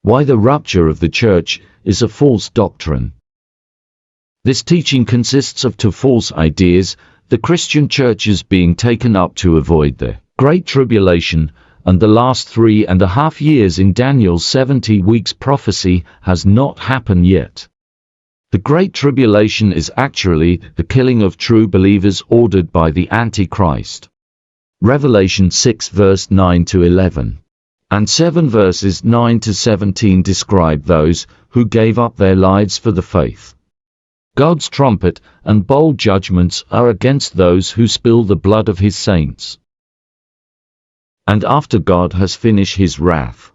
Why the rapture of the church is a false doctrine. This teaching consists of two false ideas: the Christian church is being taken up to avoid the Great Tribulation, and the last 3.5 years in Daniel's 70 weeks prophecy has not happened yet. The Great Tribulation is actually the killing of true believers ordered by the Antichrist. Revelation 6 verse 9 to 11. And 7 verses 9 to 17 describe those who gave up their lives for the faith. God's trumpet and bold judgments are against those who spill the blood of his saints. And after God has finished his wrath,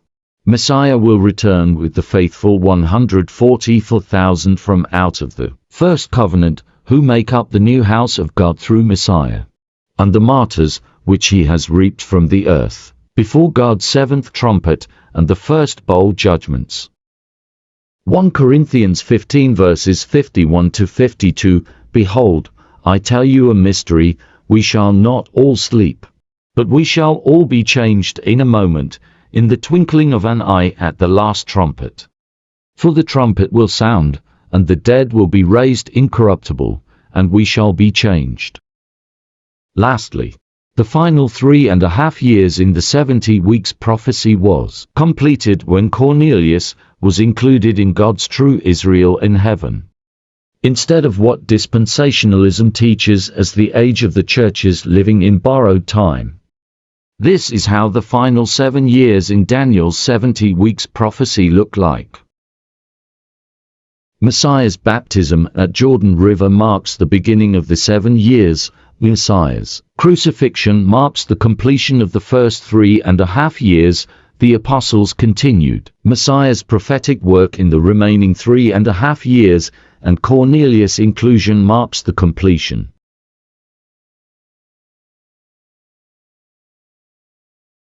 Messiah will return with the faithful 144,000 from out of the first covenant, who make up the new house of God through Messiah, and the martyrs which he has reaped from the earth, before God's seventh trumpet and the first bowl judgments. 1 Corinthians 15 verses 51 to 52. Behold, I tell you a mystery: we shall not all sleep, but we shall all be changed in a moment, in the twinkling of an eye, at the last trumpet. For the trumpet will sound, and the dead will be raised incorruptible, and we shall be changed. Lastly, the final 3.5 years in the 70 weeks prophecy was completed when Cornelius was included in God's true Israel in heaven. Instead of what dispensationalism teaches as the age of the churches living in borrowed time. This is how the final 7 years in Daniel's 70 weeks prophecy look like. Messiah's baptism at Jordan River marks the beginning of the 7 years. Messiah's crucifixion marks the completion of the first 3.5 years. The apostles continued Messiah's prophetic work in the remaining 3.5 years, and Cornelius' inclusion marks the completion